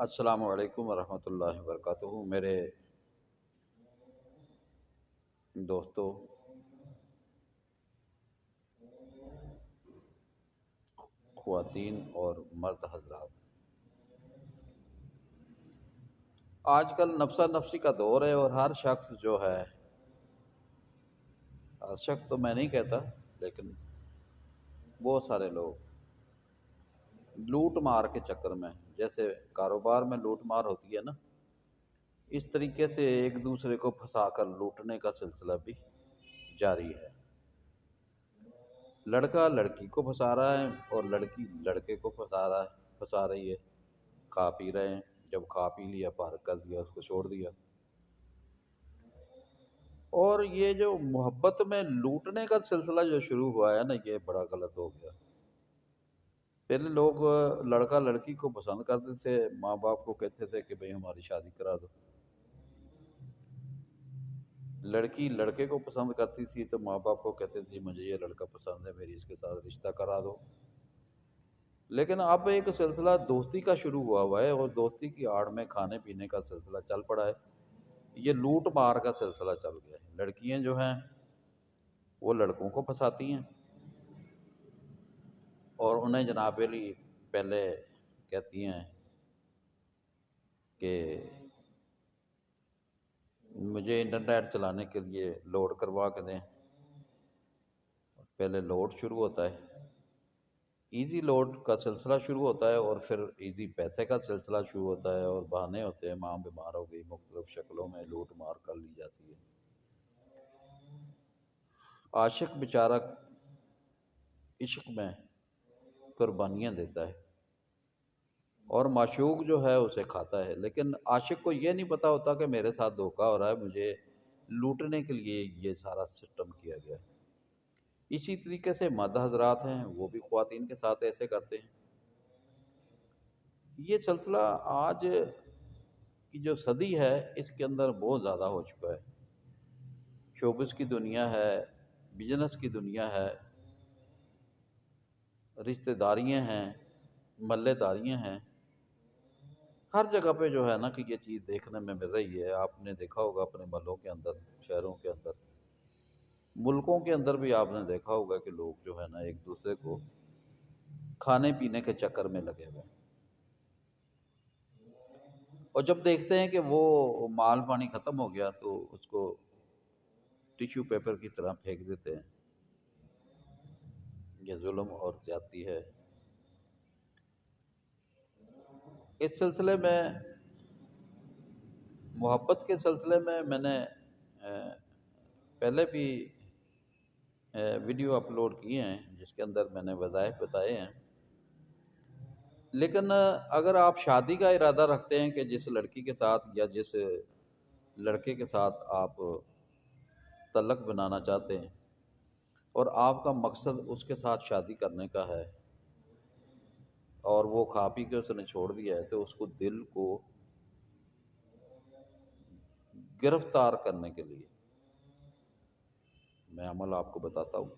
السلام علیکم ورحمۃ اللہ وبرکاتہ۔ میرے دوستوں، خواتین اور مرد حضرات، آج کل نفسا نفسی کا دور ہے اور ہر شخص جو ہے، ہر شخص تو میں نہیں کہتا لیکن بہت سارے لوگ لوٹ مار کے چکر میں، جیسے کاروبار میں لوٹ مار ہوتی ہے نا، اس طریقے سے ایک دوسرے کو پھنسا کر لوٹنے کا سلسلہ بھی جاری ہے۔ لڑکا لڑکی کو پھنسا رہا ہے اور لڑکی لڑکے کو پھنسا رہی ہے۔ کھا پی رہے ہیں، جب کھا پی لیا پارک کر دیا، اس کو چھوڑ دیا۔ اور یہ جو محبت میں لوٹنے کا سلسلہ جو شروع ہوا ہے نا، یہ بڑا غلط ہو گیا۔ پہلے لوگ لڑکا لڑکی کو پسند کرتے تھے، ماں باپ کو کہتے تھے کہ بھئی ہماری شادی کرا دو۔ لڑکی لڑکے کو پسند کرتی تھی تو ماں باپ کو کہتے تھے مجھے یہ لڑکا پسند ہے، میری اس کے ساتھ رشتہ کرا دو۔ لیکن اب ایک سلسلہ دوستی کا شروع ہوا ہے اور دوستی کی آڑ میں کھانے پینے کا سلسلہ چل پڑا ہے۔ یہ لوٹ مار کا سلسلہ چل گیا ہے۔ لڑکیاں جو ہیں وہ لڑکوں کو پھنساتی ہیں اور انہیں جناب علی پہلے کہتی ہیں کہ مجھے انٹرنیٹ چلانے کے لیے لوڈ کروا کے دیں۔ پہلے لوڈ شروع ہوتا ہے، ایزی لوڈ کا سلسلہ شروع ہوتا ہے اور پھر ایزی پیسے کا سلسلہ شروع ہوتا ہے اور بہانے ہوتے ہیں، ماں بیمار ہو گئی، مختلف شکلوں میں لوٹ مار کر لی جاتی ہے۔ عاشق بیچارہ عشق میں قربانیاں دیتا ہے اور معشوق جو ہے اسے کھاتا ہے، لیکن عاشق کو یہ نہیں پتا ہوتا کہ میرے ساتھ دھوکا ہو رہا ہے، مجھے لوٹنے کے لیے یہ سارا سسٹم کیا گیا ہے۔ اسی طریقے سے مرد حضرات ہیں، وہ بھی خواتین کے ساتھ ایسے کرتے ہیں۔ یہ سلسلہ آج کی جو صدی ہے اس کے اندر بہت زیادہ ہو چکا ہے۔ شوبز کی دنیا ہے، بزنس کی دنیا ہے، رشتہ داریاں ہیں، محلے داریاں ہیں، ہر جگہ پہ جو ہے نا کہ یہ چیز دیکھنے میں مل رہی ہے۔ آپ نے دیکھا ہوگا اپنے محلوں کے اندر، شہروں کے اندر، ملکوں کے اندر بھی آپ نے دیکھا ہوگا کہ لوگ جو ہے نا ایک دوسرے کو کھانے پینے کے چکر میں لگے ہوئے ہیں، اور جب دیکھتے ہیں کہ وہ مال پانی ختم ہو گیا تو اس کو ٹیشو پیپر کی طرح پھینک دیتے ہیں۔ یہ ظلم اور زیادتی ہے۔ اس سلسلے میں، محبت کے سلسلے میں نے پہلے بھی ویڈیو اپلوڈ کیے ہیں جس کے اندر میں نے وظائف بتائے ہیں، لیکن اگر آپ شادی کا ارادہ رکھتے ہیں کہ جس لڑکی کے ساتھ یا جس لڑکے کے ساتھ آپ تعلق بنانا چاہتے ہیں اور آپ کا مقصد اس کے ساتھ شادی کرنے کا ہے اور وہ کھا پی کے اس نے چھوڑ دیا ہے، تو اس کو دل کو گرفتار کرنے کے لیے میں عمل آپ کو بتاتا ہوں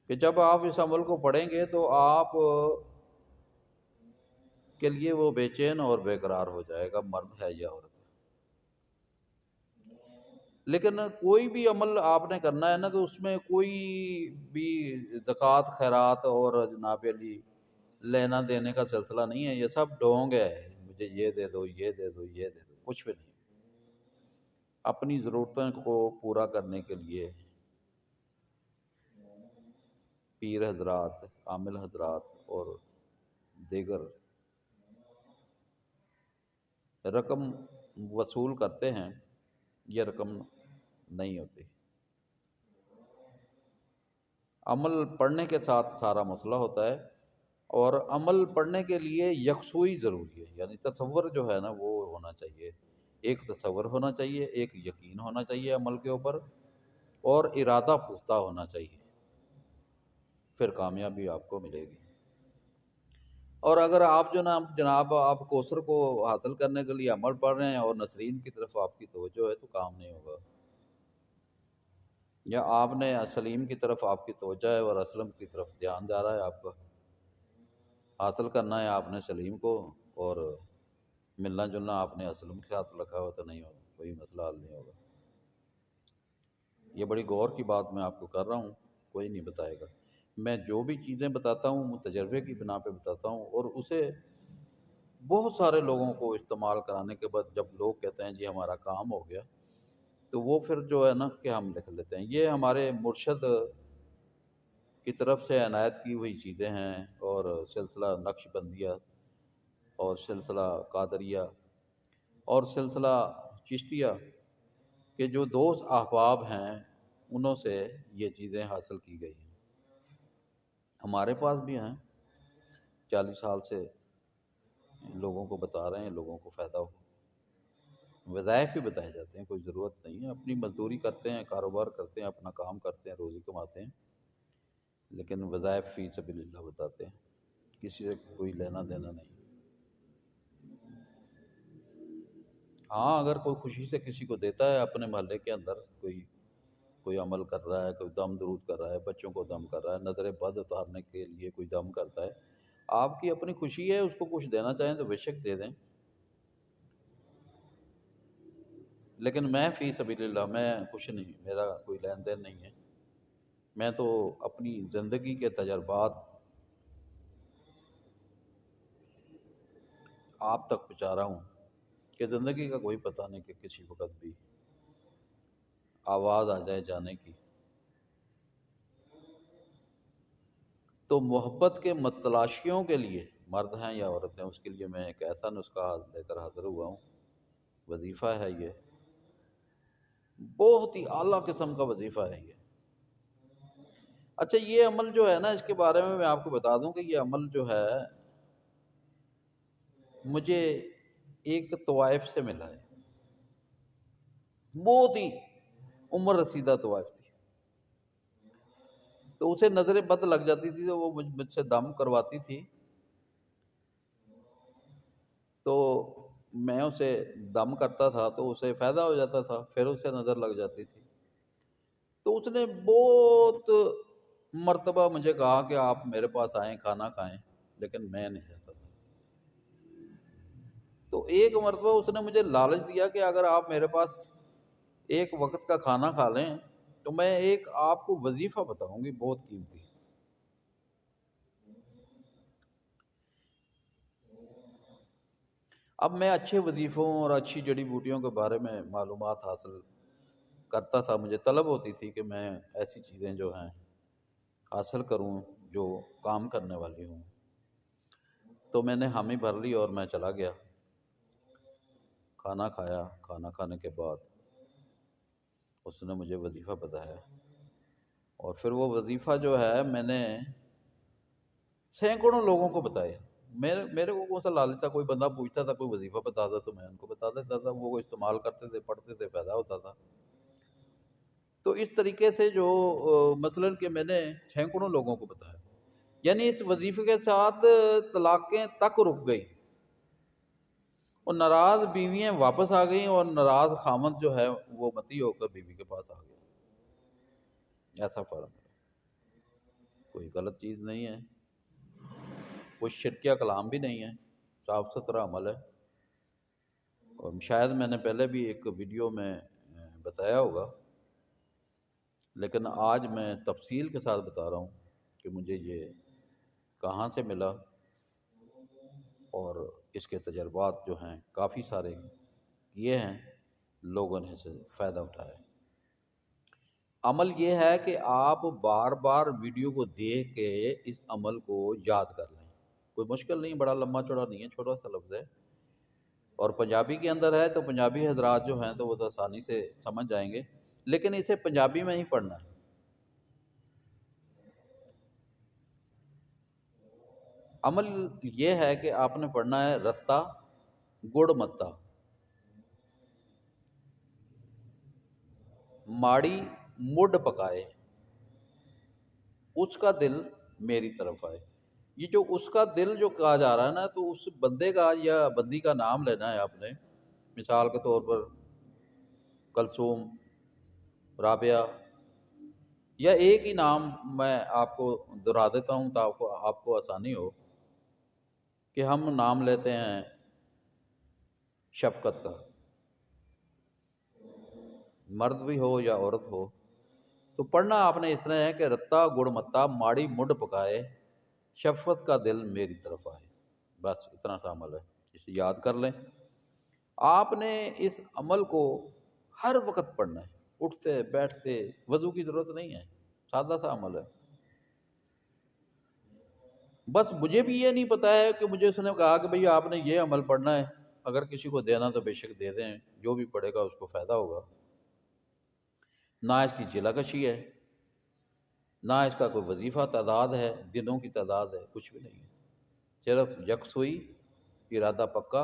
کہ جب آپ اس عمل کو پڑھیں گے تو آپ کے لیے وہ بے چین اور بے قرار ہو جائے گا، مرد ہے یا عورت ہے۔ لیکن کوئی بھی عمل آپ نے کرنا ہے نا تو اس میں کوئی بھی زکوٰۃ خیرات اور جناب علی لینا دینے کا سلسلہ نہیں ہے۔ یہ سب ڈھونگ ہے، مجھے یہ دے دو، یہ دے دو، یہ دے دو، کچھ بھی نہیں۔ اپنی ضرورتوں کو پورا کرنے کے لیے پیر حضرات، عامل حضرات اور دیگر رقم وصول کرتے ہیں، یہ رقم نہیں ہوتی۔ عمل پڑھنے کے ساتھ سارا مسئلہ ہوتا ہے، اور عمل پڑھنے کے لیے یکسوئی ضروری ہے، یعنی تصور جو ہے نا وہ ہونا چاہیے۔ ایک تصور ہونا چاہیے، ایک یقین ہونا چاہیے عمل کے اوپر، اور ارادہ پختہ ہونا چاہیے، پھر کامیابی آپ کو ملے گی۔ اور اگر آپ جناب آپ کوثر کو حاصل کرنے کے لیے عمل پڑھ رہے ہیں اور نسرین کی طرف آپ کی توجہ ہے تو کام نہیں ہوگا، یا آپ نے سلیم کی طرف آپ کی توجہ ہے اور اسلم کی طرف دھیان جا رہا ہے، آپ کا حاصل کرنا ہے آپ نے سلیم کو اور ملنا جلنا آپ نے اسلم کے ساتھ رکھا ہوا تو نہیں ہوگا، کوئی مسئلہ حل نہیں ہوگا۔ یہ بڑی غور کی بات میں آپ کو کر رہا ہوں، کوئی نہیں بتائے گا۔ میں جو بھی چیزیں بتاتا ہوں وہ تجربے کی بنا پہ بتاتا ہوں، اور اسے بہت سارے لوگوں کو استعمال کرانے کے بعد جب لوگ کہتے ہیں جی ہمارا کام ہو گیا، تو وہ پھر جو ہے نا کہ ہم لکھ لیتے ہیں۔ یہ ہمارے مرشد کی طرف سے عنایت کی ہوئی چیزیں ہیں، اور سلسلہ نقش بندیہ اور سلسلہ قادریہ اور سلسلہ چشتیہ کے جو دوست احباب ہیں انہوں سے یہ چیزیں حاصل کی گئی ہیں۔ ہمارے پاس بھی ہیں، 40 سال سے لوگوں کو بتا رہے ہیں، لوگوں کو فائدہ ہو۔ وظائف ہی بتائے جاتے ہیں، کوئی ضرورت نہیں ہے۔ اپنی مزدوری کرتے ہیں، کاروبار کرتے ہیں، اپنا کام کرتے ہیں، روزی کماتے ہیں، لیکن وظائف فی سبیل اللہ بتاتے ہیں، کسی سے کوئی لینا دینا نہیں۔ ہاں اگر کوئی خوشی سے کسی کو دیتا ہے، اپنے محلے کے اندر کوئی عمل کر رہا ہے، کوئی دم درود کر رہا ہے، بچوں کو دم کر رہا ہے، نظر بد اتارنے کے لیے کوئی دم کرتا ہے، آپ کی اپنی خوشی ہے، اس کو کچھ دینا چاہیں تو بے شک دے دیں، لیکن میں فی سبیل اللہ میں کچھ نہیں، میرا کوئی لین دین نہیں ہے۔ میں تو اپنی زندگی کے تجربات آپ تک پہنچا رہا ہوں کہ زندگی کا کوئی پتہ نہیں کہ کسی وقت بھی آواز آ جائے جانے کی۔ تو محبت کے متلاشیوں کے لیے، مرد ہیں یا عورت ہیں، اس کے لیے میں ایک ایسا نسخہ لے کر حاضر ہوا ہوں۔ وظیفہ ہے یہ، بہت ہی اعلیٰ قسم کا وظیفہ ہے یہ۔ اچھا یہ عمل جو ہے نا، اس کے بارے میں آپ کو بتا دوں کہ یہ عمل جو ہے مجھے ایک طوائف سے ملا ہے، بہت ہی عمر رسیدہ طوائف تھی، تو اسے نظر بد لگ جاتی تھی تو وہ مجھ سے دم کرواتی تھی، تو میں اسے دم کرتا تھا تو اسے فائدہ ہو جاتا تھا، پھر اسے نظر لگ جاتی تھی، تو اس نے بہت مرتبہ مجھے کہا کہ آپ میرے پاس آئیں، کھانا کھائیں، لیکن میں نہیں جاتا تھا۔ تو ایک مرتبہ اس نے مجھے لالچ دیا کہ اگر آپ میرے پاس ایک وقت کا کھانا کھا لیں تو میں ایک آپ کو وظیفہ بتاؤں گی بہت قیمتی۔ اب میں اچھے وظیفوں اور اچھی جڑی بوٹیوں کے بارے میں معلومات حاصل کرتا تھا، مجھے طلب ہوتی تھی کہ میں ایسی چیزیں جو ہیں حاصل کروں جو کام کرنے والی ہوں، تو میں نے حامی بھر لی اور میں چلا گیا، کھانا کھایا، کھانا کھانے کے بعد اس نے مجھے وظیفہ بتایا، اور پھر وہ وظیفہ جو ہے میں نے سینکڑوں لوگوں کو بتایا۔ میرے کو کون سا لالچ تھا، کوئی بندہ پوچھتا تھا کوئی وظیفہ بتا دو تو میں ان کو بتا دیتا تھا، وہ استعمال کرتے تھے، پڑھتے تھے، فائدہ ہوتا تھا۔ تو اس طریقے سے جو مثلاً کہ میں نے سینکڑوں لوگوں کو بتایا، یعنی اس وظیفے کے ساتھ طلاقیں تک رک گئی، اور ناراض بیویاں واپس آ گئیں، اور ناراض خامند جو ہے وہ متی ہو کر بیوی کے پاس آ گیا۔ ایسا فرق ہے، کوئی غلط چیز نہیں ہے، کوئی شرکیہ کلام بھی نہیں ہے، صاف ستھرا عمل ہے، اور شاید میں نے پہلے بھی ایک ویڈیو میں بتایا ہوگا، لیکن آج میں تفصیل کے ساتھ بتا رہا ہوں کہ مجھے یہ کہاں سے ملا، اور اس کے تجربات جو ہیں کافی سارے کیے ہیں، لوگوں نے اسے فائدہ اٹھایا۔ عمل یہ ہے کہ آپ بار بار ویڈیو کو دیکھ کے اس عمل کو یاد کر لیں، کوئی مشکل نہیں، بڑا لمبا چوڑا نہیں ہے، چھوٹا سا لفظ ہے، اور پنجابی کے اندر ہے تو پنجابی حضرات جو ہیں تو وہ تو آسانی سے سمجھ جائیں گے، لیکن اسے پنجابی میں ہی پڑھنا ہے۔ عمل یہ ہے کہ آپ نے پڑھنا ہے رتا گڑ متا، ماڑی مڈ پکائے، اس کا دل میری طرف آئے۔ یہ جو اس کا دل جو کہا جا رہا ہے نا، تو اس بندے کا یا بندی کا نام لینا ہے آپ نے، مثال کے طور پر کلثوم، رابعہ، یا ایک ہی نام میں آپ کو دہرا دیتا ہوں تاکہ آپ کو آسانی ہو، کہ ہم نام لیتے ہیں شفقت کا، مرد بھی ہو یا عورت ہو، تو پڑھنا آپ نے اتنا ہے کہ رتا گڑ متا ماڑی مڈ پکائے، شفقت کا دل میری طرف آئے، بس اتنا سا عمل ہے، اسے یاد کر لیں۔ آپ نے اس عمل کو ہر وقت پڑھنا ہے، اٹھتے بیٹھتے، وضو کی ضرورت نہیں ہے، سادہ سا عمل ہے۔ بس مجھے بھی یہ نہیں پتا ہے کہ مجھے اس نے کہا کہ بھئی آپ نے یہ عمل پڑھنا ہے، اگر کسی کو دینا تو بے شک دے دیں، جو بھی پڑھے گا اس کو فائدہ ہوگا، نہ اس کی چلا کشی ہے، نہ اس کا کوئی وظیفہ تعداد ہے، دنوں کی تعداد ہے، کچھ بھی نہیں ہے، صرف یکسوئی، ارادہ پکا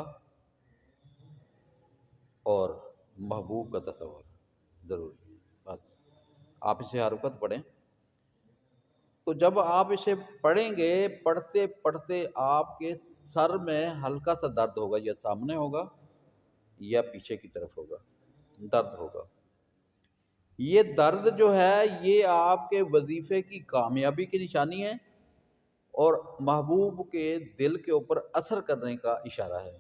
اور محبوب کا تصور ضروری ہے، بس آپ اسے ہر وقت پڑھیں۔ تو جب آپ اسے پڑھیں گے، پڑھتے پڑھتے آپ کے سر میں ہلکا سا درد ہوگا، یا سامنے ہوگا یا پیچھے کی طرف ہوگا، درد ہوگا۔ یہ درد جو ہے یہ آپ کے وظیفے کی کامیابی کی نشانی ہے اور محبوب کے دل کے اوپر اثر کرنے کا اشارہ ہے۔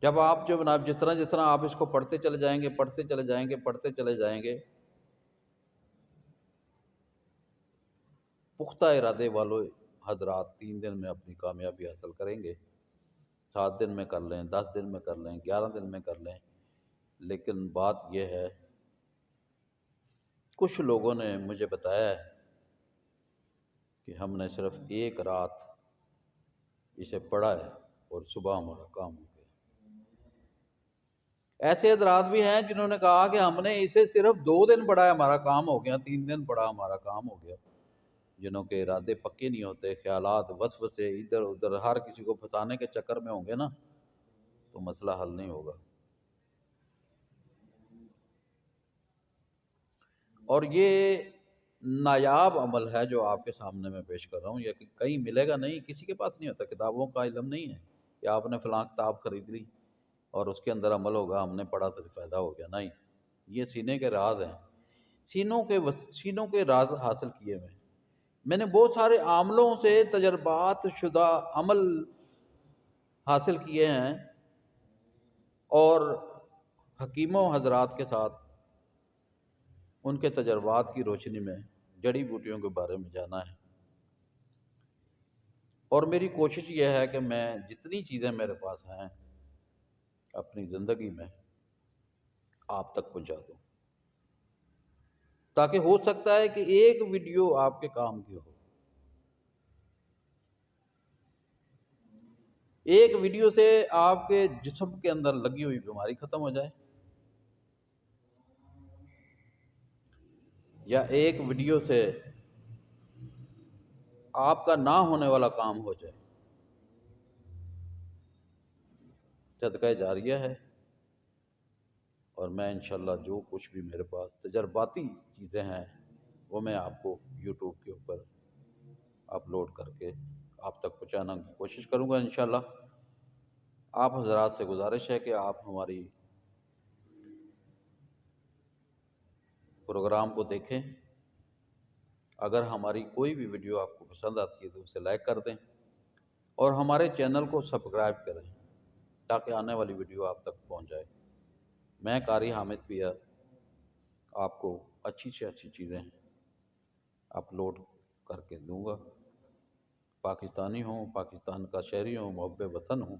جب آپ جو جناب جس طرح آپ اس کو پڑھتے چلے جائیں گے، پڑھتے چلے جائیں گے، پڑھتے چلے جائیں گے، پختہ ارادے والوں حضرات 3 دن میں اپنی کامیابی حاصل کریں گے، 7 دن میں کر لیں، 10 دن میں کر لیں، 11 دن میں کر لیں، لیکن بات یہ ہے کچھ لوگوں نے مجھے بتایا ہے کہ ہم نے صرف ایک رات اسے پڑھا ہے اور صبح ہمارا کام ہو گیا۔ ایسے حضرات بھی ہیں جنہوں نے کہا کہ ہم نے اسے صرف 2 دن پڑھا ہے ہمارا کام ہو گیا، 3 دن پڑھا ہمارا کام ہو گیا۔ جنہوں کے ارادے پکے نہیں ہوتے، خیالات وسوسے ادھر ادھر ہر کسی کو پھنسانے کے چکر میں ہوں گے نا، تو مسئلہ حل نہیں ہوگا۔ اور یہ نایاب عمل ہے جو آپ کے سامنے میں پیش کر رہا ہوں، یہ کہ کہیں ملے گا نہیں، کسی کے پاس نہیں ہوتا، کتابوں کا علم نہیں ہے کہ آپ نے فلاں کتاب خرید لی اور اس کے اندر عمل ہوگا، ہم نے پڑھا تو فائدہ ہو گیا، نہیں، یہ سینے کے راز ہیں، سینوں کے راز حاصل کیے میں نے بہت سارے عاملوں سے تجربات شدہ عمل حاصل کیے ہیں اور حکیموں حضرات کے ساتھ ان کے تجربات کی روشنی میں جڑی بوٹیوں کے بارے میں جانا ہے، اور میری کوشش یہ ہے کہ میں جتنی چیزیں میرے پاس ہیں اپنی زندگی میں آپ تک پہنچا دوں، تاکہ ہو سکتا ہے کہ ایک ویڈیو آپ کے کام کی ہو، ایک ویڈیو سے آپ کے جسم کے اندر لگی ہوئی بیماری ختم ہو جائے، یا ایک ویڈیو سے آپ کا نہ ہونے والا کام ہو جائے، صدقہ جاریہ ہے۔ اور میں انشاءاللہ جو کچھ بھی میرے پاس تجرباتی چیزیں ہیں وہ میں آپ کو یوٹیوب کے اوپر اپلوڈ کر کے آپ تک پہنچانا کی کوشش کروں گا انشاءاللہ۔ آپ حضرات سے گزارش ہے کہ آپ ہماری پروگرام کو دیکھیں، اگر ہماری کوئی بھی ویڈیو آپ کو پسند آتی ہے تو اسے لائک کر دیں اور ہمارے چینل کو سبسکرائب کریں تاکہ آنے والی ویڈیو آپ تک پہنچ جائے۔ میں قاری حامد پیا آپ کو اچھی سے اچھی چیزیں اپلوڈ کر کے دوں گا، پاکستانی ہوں، پاکستان کا شہری ہوں، محب وطن ہوں،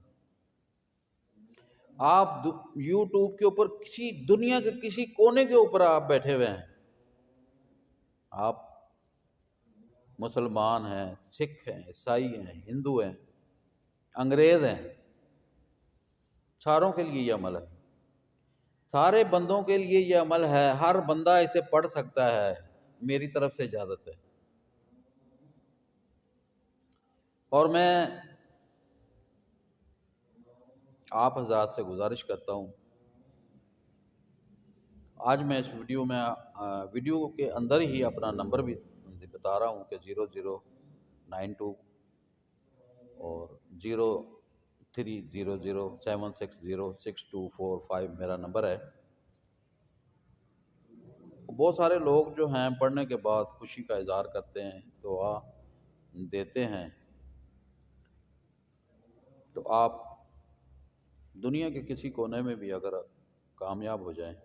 آپ یوٹیوب کے اوپر کسی دنیا کے کسی کونے کے اوپر آپ بیٹھے ہوئے ہیں، آپ مسلمان ہیں، سکھ ہیں، عیسائی ہیں، ہندو ہیں، انگریز ہیں، ساروں کے لیے یہ عمل ہے، سارے بندوں کے لیے یہ عمل ہے، ہر بندہ اسے پڑھ سکتا ہے، میری طرف سے اجازت ہے۔ اور میں آپ حضرات سے گزارش کرتا ہوں، آج میں اس ویڈیو کے اندر ہی اپنا نمبر بھی بتا رہا ہوں کہ 0092 اور 0300760624 میرا نمبر ہے۔ بہت سارے لوگ جو ہیں پڑھنے کے بعد خوشی کا اظہار کرتے ہیں، دعا دیتے ہیں، تو آپ دنیا کے کسی کونے میں بھی اگر کامیاب ہو جائیں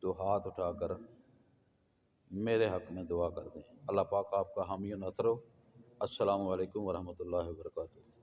تو ہاتھ اٹھا کر میرے حق میں دعا کر دیں۔ اللہ پاک آپ کا حامی و نصر ہو۔ السلام علیکم ورحمۃ اللہ وبرکاتہ۔